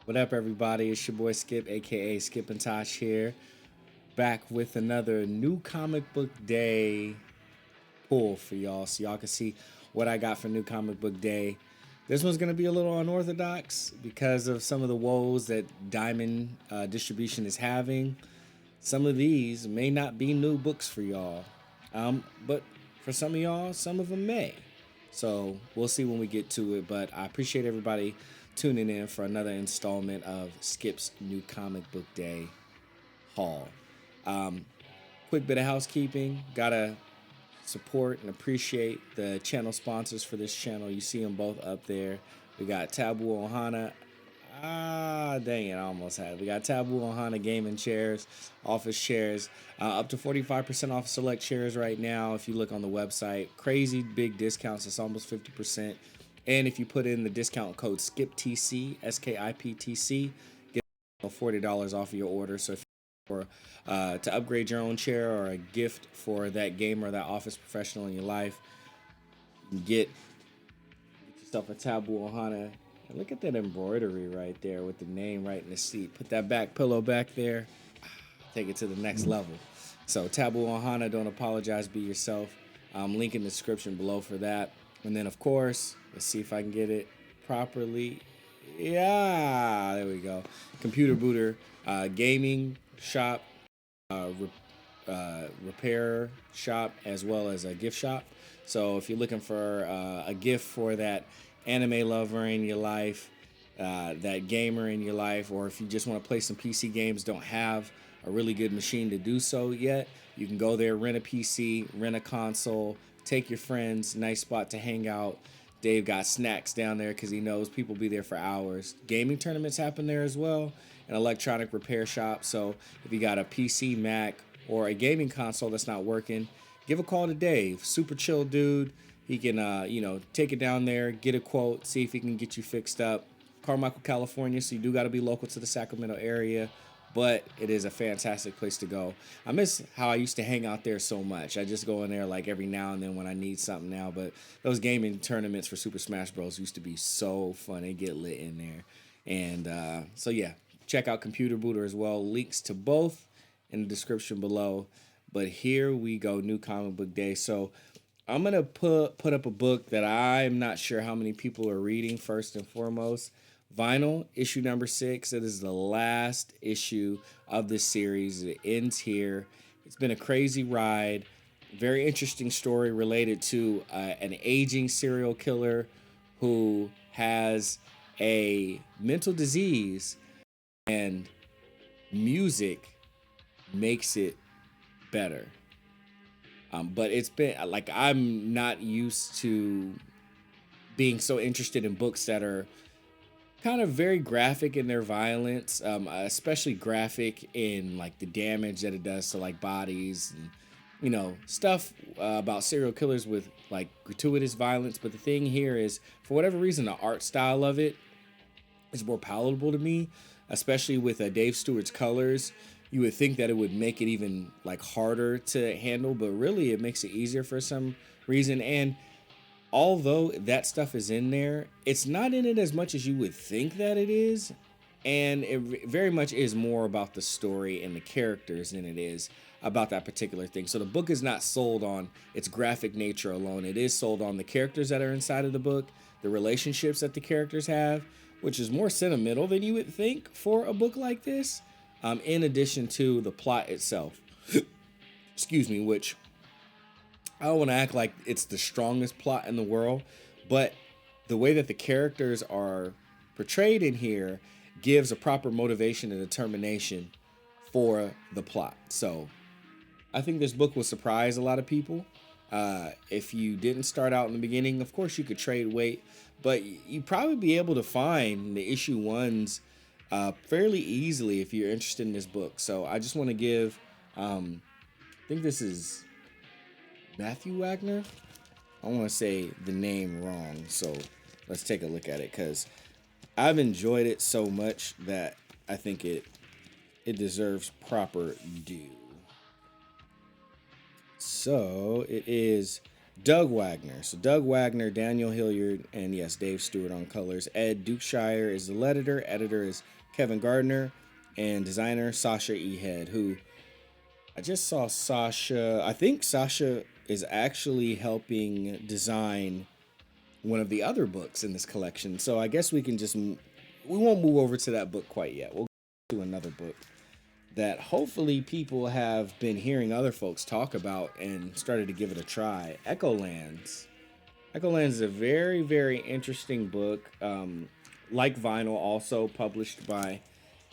What up, everybody? It's your boy Skip, aka Skip and Tosh here, back with another new comic book day pull for y'all, so y'all can see what I got for new comic book day. This one's gonna be a little unorthodox because of some of the woes that Diamond distribution is having. Some of these may not be new books for y'all, but for some of y'all, some of them may. So we'll see when we get to it. But I appreciate everybody tuning in for another installment of Skip's New Comic Book Day haul. Um, Quick bit of housekeeping. Gotta support and appreciate the channel sponsors for this channel. You see them both up there. We got Tabu Ohana. Dang it, I almost had it. We got Tabu Ohana gaming chairs, office chairs, up to 45% off select chairs right now. If you look on the website, crazy big discounts. It's almost 50%. And if you put in the discount code SKIPTC, SKIPTC, get $40 off of your order. So if you're to upgrade your own chair or a gift for that gamer, that office professional in your life, get yourself a Tabu Ohana. And look at that embroidery right there with the name right in the seat. Put that back pillow back there. Take it to the next level. So Tabu Ohana, don't apologize, be yourself. Link in the description below for that. And then of course, let's see if I can get it properly. Yeah, there we go. Computer Booter, gaming shop, repair shop, as well as a gift shop. So if you're looking for a gift for that anime lover in your life, that gamer in your life, or if you just want to play some PC games, don't have a really good machine to do so yet, you can go there, rent a PC, rent a console, take your friends, nice spot to hang out. Dave got snacks down there because he knows people be there for hours. Gaming tournaments happen there as well, an electronic repair shop. So if you got a PC, Mac, or a gaming console that's not working, give a call to Dave. Super chill dude. He can, take it down there, get a quote, see if he can get you fixed up. Carmichael, California, so you do got to be local to the Sacramento area, but it is a fantastic place to go. I miss how I used to hang out there so much. I just go in there like every now and then when I need something now, but those gaming tournaments for Super Smash Bros. Used to be so fun. They get lit in there. And so, yeah, check out Computer Booter as well. Links to both in the description below. But here we go, new comic book day. So I'm gonna put up a book that I'm not sure how many people are reading. First and foremost, Vinyl issue number 6. It is the last issue of this series. It ends here. It's been a crazy ride. Very interesting story related to an aging serial killer who has a mental disease, and music makes it better. But it's been like, I'm not used to being so interested in books that are kind of very graphic in their violence, especially graphic in like the damage that it does to like bodies and stuff about serial killers with like gratuitous violence. But the thing here is, for whatever reason, the art style of it is more palatable to me, especially with Dave Stewart's colors. You would think that it would make it even like harder to handle, but really it makes it easier for some reason. And although that stuff is in there, it's not in it as much as you would think that it is. And it very much is more about the story and the characters than it is about that particular thing. So the book is not sold on its graphic nature alone. It is sold on the characters that are inside of the book, the relationships that the characters have, which is more sentimental than you would think for a book like this, in addition to the plot itself. Excuse me, which I don't want to act like it's the strongest plot in the world, but the way that the characters are portrayed in here gives a proper motivation and determination for the plot. So I think this book will surprise a lot of people. If you didn't start out in the beginning, of course you could trade weight, but you'd probably be able to find the issue ones fairly easily if you're interested in this book. So I just want to give, I think this is Matthew Wagner. I want to say the name wrong, so let's take a look at it, because I've enjoyed it so much that I think it deserves proper due. So it is Doug Wagner. So Doug Wagner, Daniel Hilliard, and yes, Dave Stewart on colors. Ed Dukeshire is the editor. Editor is Kevin Gardner, and designer Sasha E. Head, who I just saw Sasha. I think Sasha is actually helping design one of the other books in this collection. So I guess we can just we won't move over to that book quite yet. We'll go to another book that hopefully people have been hearing other folks talk about and started to give it a try. Echolands. Echolands is a very, very interesting book. Like Vinyl, also published by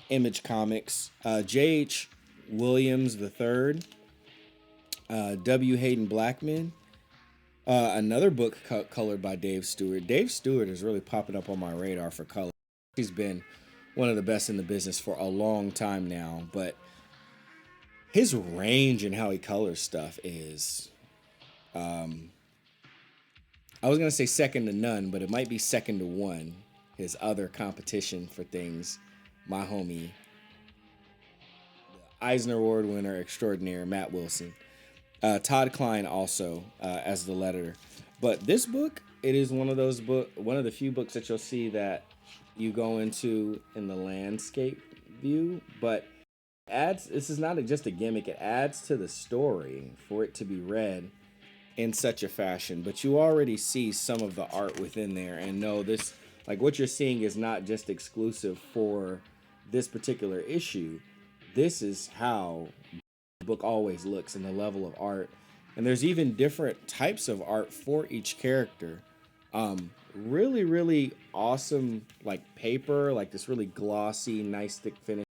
Image Comics. J.H. Williams III, W. Hayden Blackman. Another book colored by Dave Stewart. Dave Stewart is really popping up on my radar for color. He's been one of the best in the business for a long time now, but his range and how he colors stuff is, I was going to say second to none, but it might be second to one. His other competition for things, my homie, Eisner Award winner extraordinaire, Matt Wilson. Todd Klein also as the letterer. But this book, it is one of the few books that you'll see that you go into in the landscape view, but this is not just a gimmick. It adds to the story for it to be read in such a fashion. But you already see some of the art within there, and know this, like what you're seeing is not just exclusive for this particular issue. This is how the book always looks, and the level of art. And there's even different types of art for each character. Really, really awesome, like paper, like this really glossy, nice thick finish.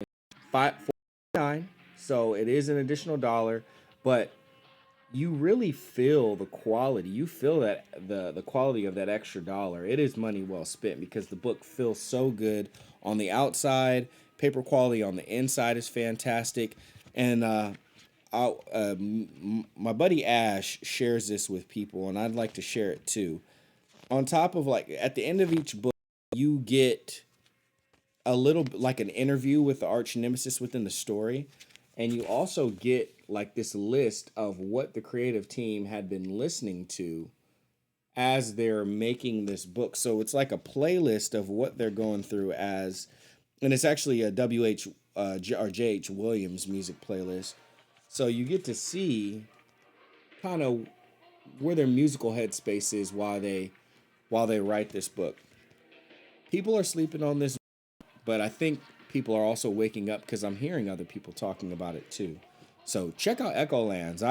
$5.49, so it is an additional $1, but you really feel the quality. You feel that the quality of that extra $1. It is money well spent because the book feels so good on the outside. Paper quality on the inside is fantastic, and my buddy Ash shares this with people, and I'd like to share it too. On top of, like, at the end of each book, you get a little like an interview with the arch nemesis within the story, and you also get like this list of what the creative team had been listening to as they're making this book. So it's like a playlist of what they're going through as, and it's actually a or J.H. Williams music playlist. So you get to see kind of where their musical headspace is while they write this book. People are sleeping on this, but I think people are also waking up because I'm hearing other people talking about it too. So check out Echolands.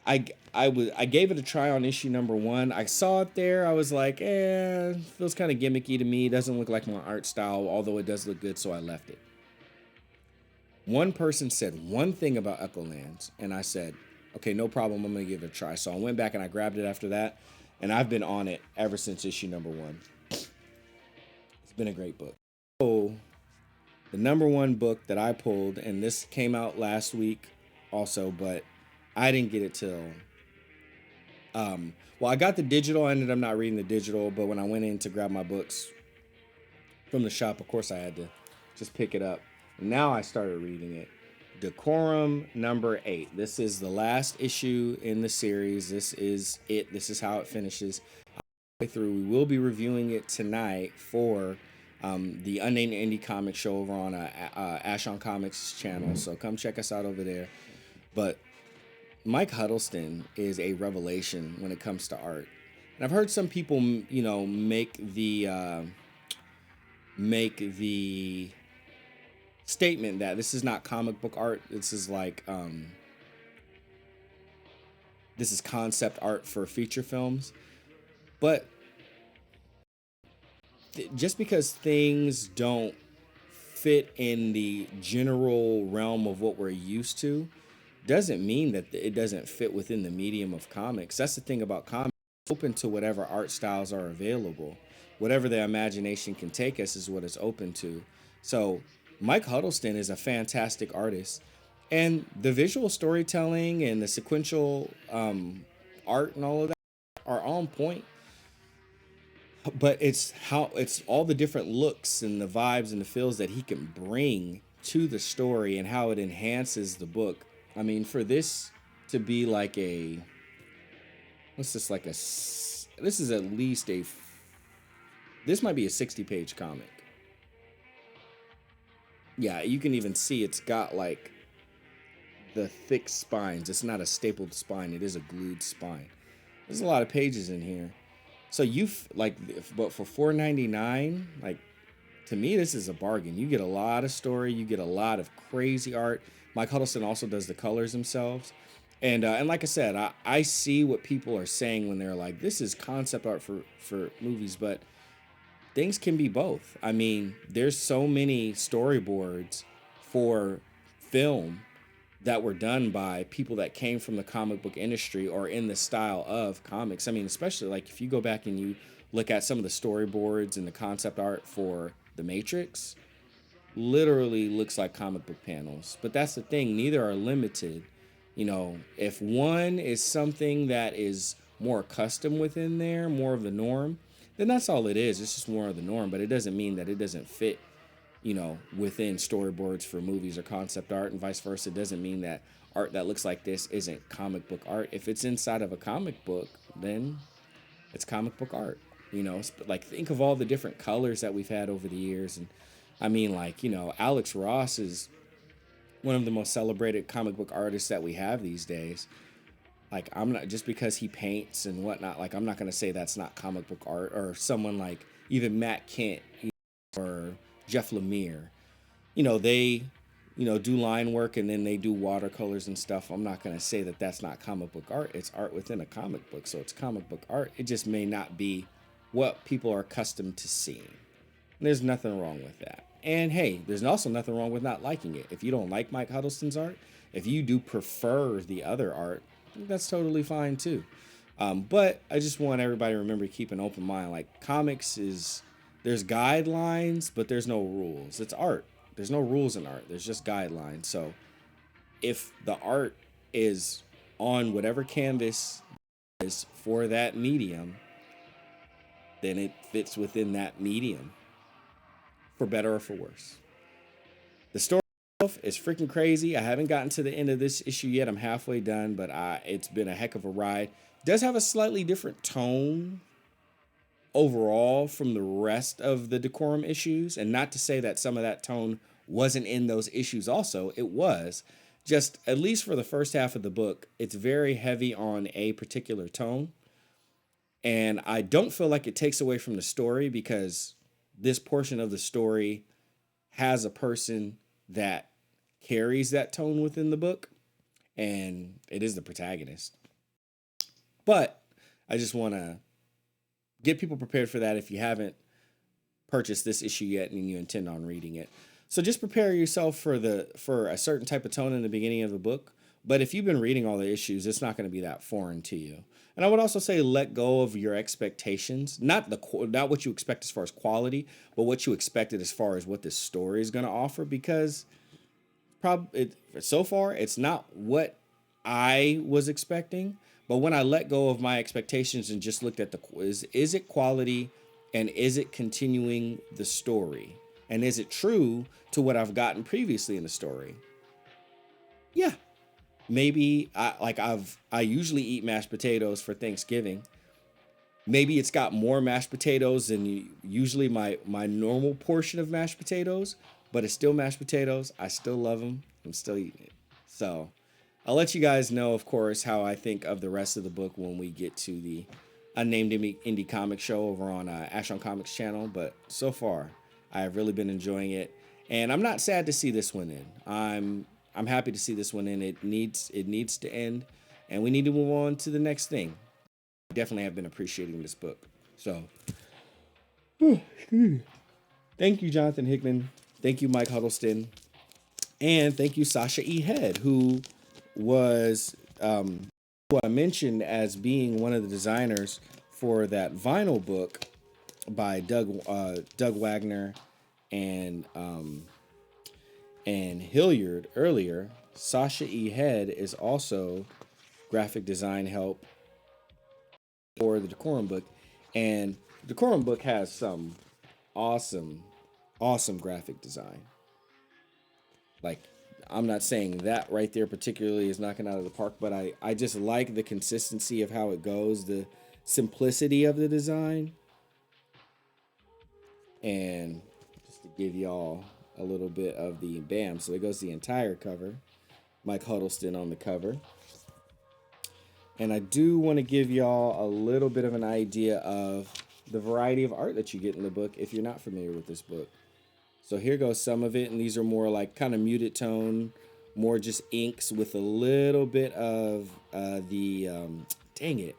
I gave it a try on issue number 1. I saw it there. I was like, feels kind of gimmicky to me. Doesn't look like my art style, although it does look good, so I left it. One person said one thing about Echolands, and I said, okay, no problem, I'm going to give it a try. So I went back and I grabbed it after that, and I've been on it ever since issue number 1. It's been a great book. So the number 1 book that I pulled, and this came out last week also, but I didn't get it till, I got the digital. I ended up not reading the digital, but when I went in to grab my books from the shop, of course I had to just pick it up. Now I started reading it. Decorum number 8. This is the last issue in the series. This is it. This is how it finishes. Through. We will be reviewing it tonight for the Unnamed Indie Comic Show over on Ash on Comics channel. So come check us out over there. But Mike Huddleston is a revelation when it comes to art. And I've heard some people, make the statement that this is not comic book art. This is like this is concept art for feature films. But just because things don't fit in the general realm of what we're used to doesn't mean that it doesn't fit within the medium of comics. That's the thing about comics. It's open to whatever art styles are available. Whatever the imagination can take us is what it's open to. So Mike Huddleston is a fantastic artist. And the visual storytelling and the sequential art and all of that are on point. But it's all the different looks and the vibes and the feels that he can bring to the story and how it enhances the book. I mean, for this to be like What's this like this is at least this might be a 60-page comic. Yeah, you can even see it's got like the thick spines. It's not a stapled spine, it is a glued spine. There's a lot of pages in here. So like, but for $4.99, like, to me, this is a bargain. You get a lot of story, you get a lot of crazy art. Mike Huddleston also does the colors themselves. And like I said, I see what people are saying when they're like, this is concept art for movies, but things can be both. I mean, there's so many storyboards for film that were done by people that came from the comic book industry or in the style of comics. I mean, especially like if you go back and you look at some of the storyboards and the concept art for The Matrix, literally looks like comic book panels. But that's the thing, neither are limited. You know, if one is something that is more custom within there, more of the norm, then that's all it is. It's just more of the norm, but it doesn't mean that it doesn't fit, you know, within storyboards for movies or concept art, and vice versa. It doesn't mean that art that looks like this isn't comic book art. If it's inside of a comic book, then it's comic book art. You know, like think of all the different colors that we've had over the years. And I mean, like, you know, Alex Ross is one of the most celebrated comic book artists that we have these days. Like, I'm not, just because he paints and whatnot, like, I'm not going to say that's not comic book art. Or someone like even Matt Kent or Jeff Lemire, you know, they, you know, do line work and then they do watercolors and stuff. I'm not going to say that that's not comic book art. It's art within a comic book. So it's comic book art. It just may not be what people are accustomed to seeing. And there's nothing wrong with that. And hey, there's also nothing wrong with not liking it. If you don't like Mike Huddleston's art, if you do prefer the other art, that's totally fine too. But I just want everybody to remember to keep an open mind. Like, comics is, there's guidelines, but there's no rules. It's art. There's no rules in art. There's just guidelines. So if the art is on whatever canvas is for that medium, then it fits within that medium, for better or for worse. The story itself is freaking crazy. I haven't gotten to the end of this issue yet. I'm halfway done, but it's been a heck of a ride. It does have a slightly different tone overall from the rest of the Decorum issues, and not to say that some of that tone wasn't in those issues also. It was. Just, at least for the first half of the book, it's very heavy on a particular tone. And I don't feel like it takes away from the story, because this portion of the story has a person that carries that tone within the book, and it is the protagonist. But I just want to get people prepared for that if you haven't purchased this issue yet and you intend on reading it. So just prepare yourself for a certain type of tone in the beginning of the book. But if you've been reading all the issues, it's not going to be that foreign to you. And I would also say let go of your expectations, not what you expect as far as quality, but what you expected as far as what this story is going to offer, because so far it's not what I was expecting. But when I let go of my expectations and just looked at is it quality, and is it continuing the story, and is it true to what I've gotten previously in the story? Yeah. Maybe I usually eat mashed potatoes for Thanksgiving. Maybe it's got more mashed potatoes than usually my normal portion of mashed potatoes, but it's still mashed potatoes. I still love them. I'm still eating it. So I'll let you guys know, of course, how I think of the rest of the book when we get to the Unnamed Indie Comic Show over on Ash on Comics channel. But so far, I have really been enjoying it, and I'm not sad to see this one in. I'm happy to see this one in. It needs to end, and we need to move on to the next thing. I definitely have been appreciating this book. So, thank you, Jonathan Hickman. Thank you, Mike Huddleston. And thank you, Sasha E. Head, who was who I mentioned as being one of the designers for that vinyl book by Doug Wagner and Hilliard earlier. Sasha E. Head is also graphic design help for the Decorum book. And the Decorum book has some awesome graphic design. Like, I'm not saying that right there particularly is knocking out of the park, but I just like the consistency of how it goes, the simplicity of the design. And just to give y'all a little bit of the bam. So it goes the entire cover. Mike Huddleston on the cover. And I do want to give y'all a little bit of an idea of the variety of art that you get in the book if you're not familiar with this book. So here goes some of it, and these are more like kind of muted tone, more just inks with a little bit of dang it.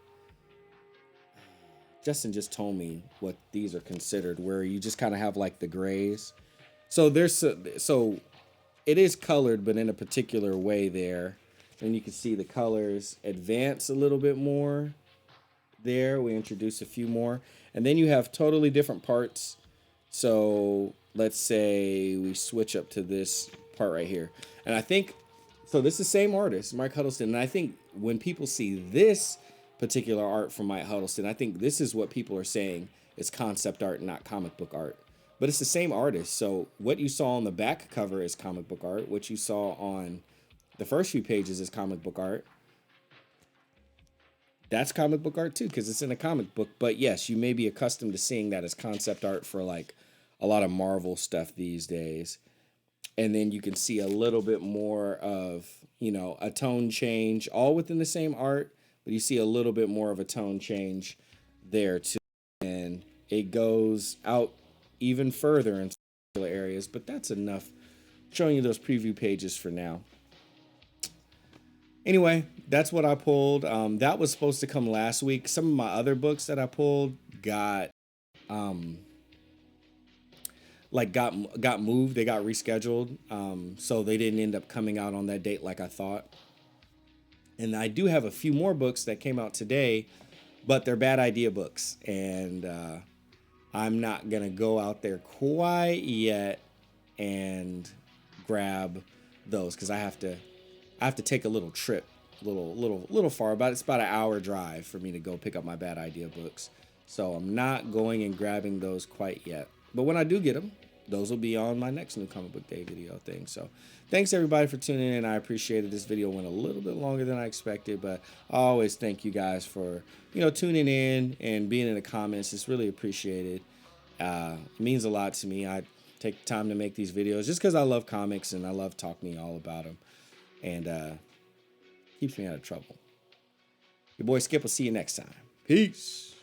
Justin just told me what these are considered, where you just kind of have like the grays. So so it is colored, but in a particular way there. And you can see the colors advance a little bit more there. We introduce a few more. And then you have totally different parts. So let's say we switch up to this part right here. And I think, so this is the same artist, Mike Huddleston. And I think when people see this particular art from Mike Huddleston, I think this is what people are saying is concept art, not comic book art. But it's the same artist. So what you saw on the back cover is comic book art. What you saw on the first few pages is comic book art. That's comic book art too, because it's in a comic book. But yes, you may be accustomed to seeing that as concept art for like a lot of Marvel stuff these days. And then you can see a little bit more of, you know, a tone change, all within the same art, but you see a little bit more of a tone change there too. And it goes out even further in particular areas, but that's enough showing you those preview pages for now. Anyway, that's what I pulled. That was supposed to come last week. Some of my other books that I pulled got moved. They got rescheduled. So they didn't end up coming out on that date like I thought. And I do have a few more books that came out today, but they're bad idea books. And I'm not going to go out there quite yet and grab those because I have to take a little trip, little far. It's about an hour drive for me to go pick up my bad idea books. So I'm not going and grabbing those quite yet. But when I do get them, those will be on my next new comic book day video thing. So thanks everybody for tuning in. I appreciate it. This video went a little bit longer than I expected, but I always thank you guys for, tuning in and being in the comments. It's really appreciated. It means a lot to me. I take time to make these videos just because I love comics and I love talking to y'all about them. And keeps me out of trouble. Your boy Skip will see you next time. Peace.